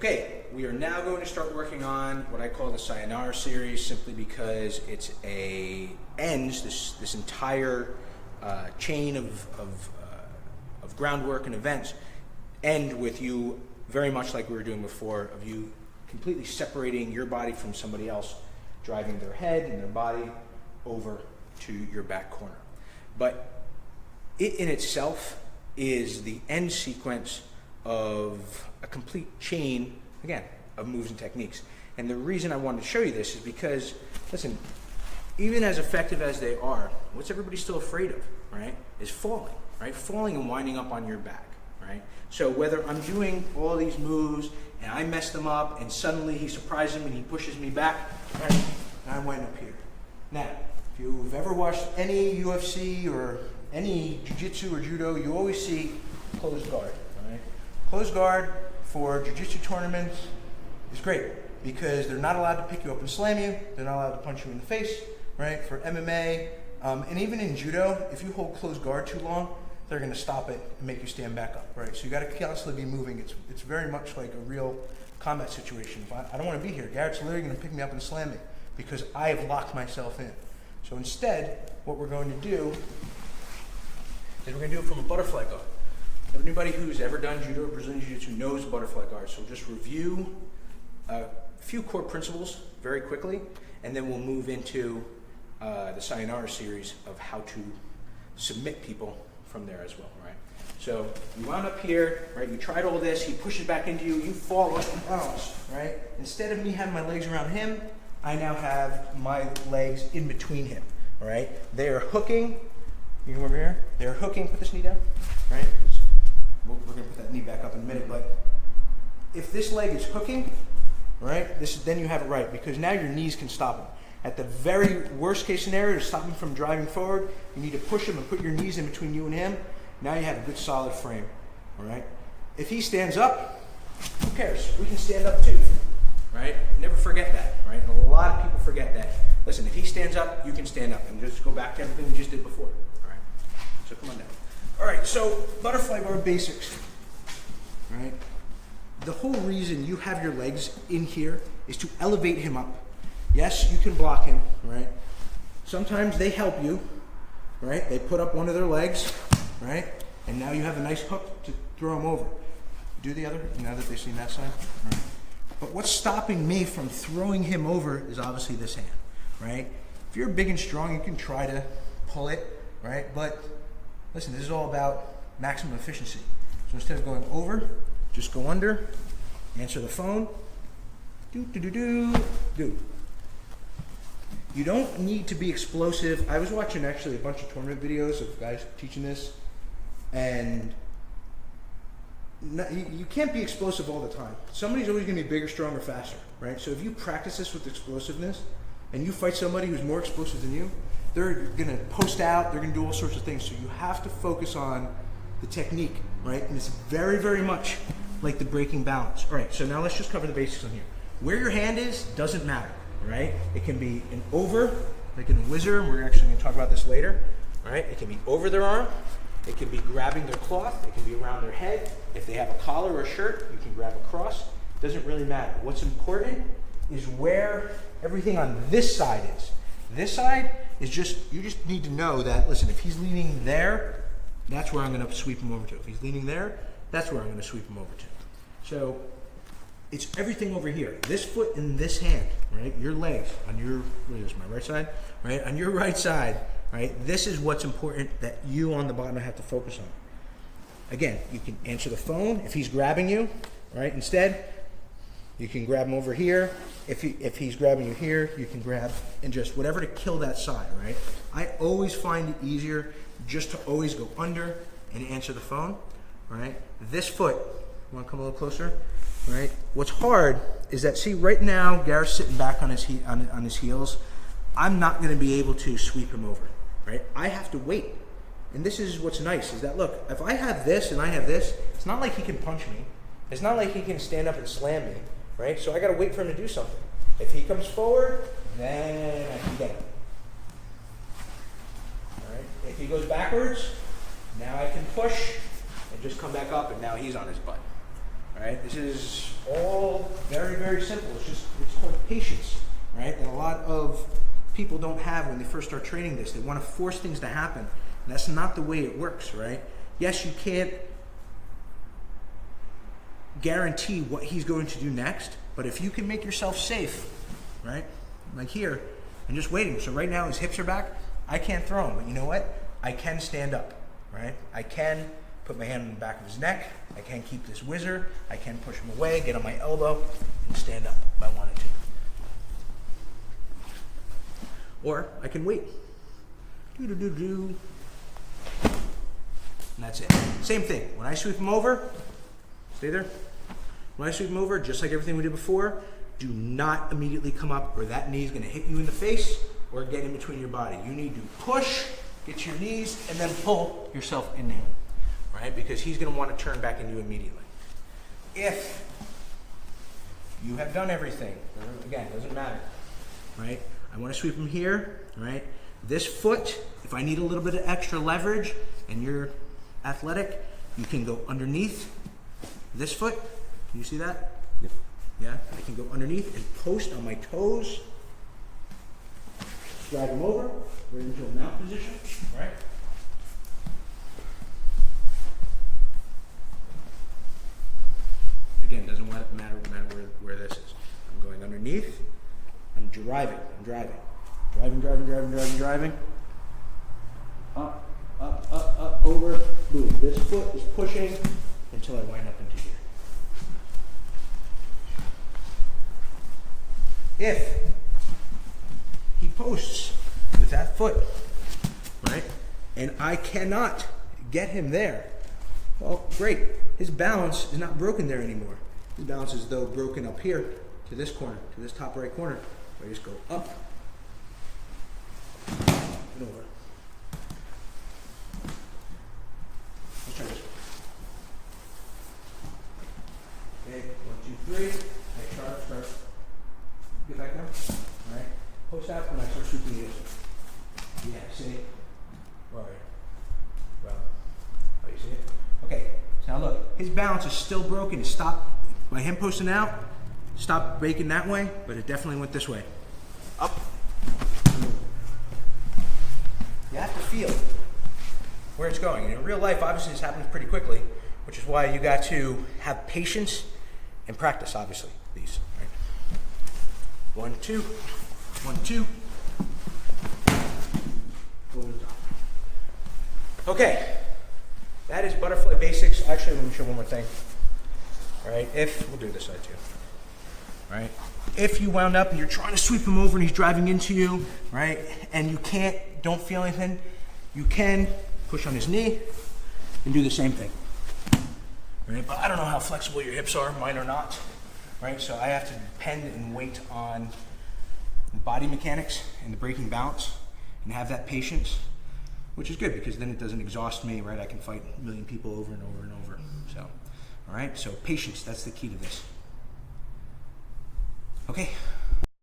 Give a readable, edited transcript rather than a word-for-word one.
Okay, we are now going to start working on what I call the Sayonara series, simply because ends this entire chain of groundwork and events end with you very much like we were doing before, of you completely separating your body from somebody else, driving their head and their body over to your back corner. But it in itself is the end sequence of a complete chain, again, of moves and techniques. And the reason I wanted to show you this is because, listen, even as effective as they are, what's everybody still afraid of, right? Is falling, right? Falling and winding up on your back, right? So whether I'm doing all these moves and I mess them up and suddenly he surprises me and he pushes me back, right? And I wind up here. Now, if you've ever watched any UFC or any Jiu-Jitsu or Judo, you always see closed guard, right? Closed guard for Jiu-Jitsu tournaments is great because they're not allowed to pick you up and slam you. They're not allowed to punch you in the face, right? For MMA, and even in Judo, if you hold closed guard too long, they're going to stop it and make you stand back up, right? So you got to constantly be moving. It's very much like a real combat situation. If I don't want to be here, Garrett's literally going to pick me up and slam me because I have locked myself in. So instead, what we're going to do is we're going to do it from a butterfly guard. Anybody who's ever done Judo or Brazilian Jiu-Jitsu knows butterfly guard. So we'll just review a few core principles very quickly, and then we'll move into the Sayonara series of how to submit people from there as well, right? So you wound up here, right? You tried all this, he pushes back into you, you fall up and bounce, right? Instead of me having my legs around him, I now have my legs in between him, all right? They are hooking, you come over here, they're hooking, put this knee down, right? We're gonna put that knee back up in a minute, but if this leg is hooking, right, then you have it right, because now your knees can stop him. At the very worst case scenario, to stop him from driving forward, you need to push him and put your knees in between you and him. Now you have a good solid frame, all right? If he stands up, who cares? We can stand up too, right? Never forget that, right? A lot of people forget that. Listen, if he stands up, you can stand up, and just go back to everything we just did before, all right? So come on down. All right, so butterfly guard basics, right? The whole reason you have your legs in here is to elevate him up. Yes, you can block him, right? Sometimes they help you, right? They put up one of their legs, right? And now you have a nice hook to throw him over. Do the other, now that they've seen that side. Right. But what's stopping me from throwing him over is obviously this hand, right? If you're big and strong, you can try to pull it, right? But listen, this is all about maximum efficiency. So instead of going over, just go under, answer the phone, do. You don't need to be explosive. I was watching actually a bunch of tournament videos of guys teaching this, and you can't be explosive all the time. Somebody's always going to be bigger, stronger, faster, right? So if you practice this with explosiveness, and you fight somebody who's more explosive than you, they're going to post out, they're going to do all sorts of things. So you have to focus on the technique, right? And it's very, very much like the breaking balance. All right, so now let's just cover the basics on here. Where your hand is doesn't matter, right? It can be an over, like in a wizard, we're actually going to talk about this later, right? It can be over their arm, it can be grabbing their cloth, it can be around their head. If they have a collar or a shirt, you can grab across. Doesn't really matter. What's important is where everything on this side is. This side is just, you just need to know that, listen, if he's leaning there, that's where I'm going to sweep him over to. If he's leaning there, that's where I'm going to sweep him over to. So it's everything over here. This foot and this hand, right? Your legs on your, what is this, my right side? Right? On your right side, right? This is what's important that you on the bottom have to focus on. Again, you can answer the phone if he's grabbing you, right? Instead, you can grab him over here. If he's grabbing you here, you can grab and just whatever to kill that side, right? I always find it easier just to always go under and answer the phone, right? This foot, you want to come a little closer, right? What's hard is that, see, right now, Garrett's sitting back on his heels. I'm not going to be able to sweep him over, right? I have to wait. And this is what's nice, is that, look, if I have this and I have this, it's not like he can punch me. It's not like he can stand up and slam me, right? So I got to wait for him to do something. If he comes forward, then I can get him. All right? If he goes backwards, now I can push and just come back up, and now he's on his butt. right? This is all very, very simple. It's called patience, right? That a lot of people don't have when they first start training this. They want to force things to happen. And that's not the way it works, right? Yes, you can't guarantee what he's going to do next, but if you can make yourself safe, right? Like here, and just waiting. So right now his hips are back. I can't throw him, but you know what? I can stand up, right? I can put my hand on the back of his neck. I can keep this whizzer. I can push him away, get on my elbow, and stand up if I wanted to. Or I can wait. Do-do-do-do. And that's it. Same thing. When I sweep him over, stay there. When I sweep him over, just like everything we did before, do not immediately come up or that knee is going to hit you in the face or get in between your body. You need to push, get to your knees, and then pull yourself into him, right? Because he's going to want to turn back into you immediately. If you have done everything, again, doesn't matter, right? I want to sweep him here, right? This foot, if I need a little bit of extra leverage and you're athletic, you can go underneath this foot. Can you see that? Yep. Yeah, I can go underneath and post on my toes. Drag him over, right into a mount position, right? Again, doesn't matter where this is. I'm going underneath. I'm driving. Driving. Up, over, boom. This foot is pushing until I wind up into here. If he posts with that foot, right, and I cannot get him there, well, great. His balance is not broken there anymore. His balance is, though, broken up here to this corner, to this top right corner. So I just go up and over. Let's try this one. Okay, 1, 2, 3. Next start. Get back down. All right. Post out when I start sweeping the other. Yeah, see? Right. Well, oh, you see it? Okay. So now look, his balance is still broken. It stopped by him posting out. Stopped breaking that way, but it definitely went this way. Up. You have to feel where it's going. And in real life, obviously, this happens pretty quickly, which is why you got to have patience and practice, obviously, these. Right? 1, 2. 1, 2. Over the top. Okay. That is butterfly basics. Actually, let me show one more thing. All right. We'll do this side too. Right? If you wound up and you're trying to sweep him over and he's driving into you, right, and you don't feel anything, you can push on his knee and do the same thing. Right? But I don't know how flexible your hips are, mine are not, right? So I have to depend and wait on the body mechanics and the braking balance and have that patience, which is good because then it doesn't exhaust me, right? I can fight a million people over and over and over. So, all right, so patience, that's the key to this. Okay.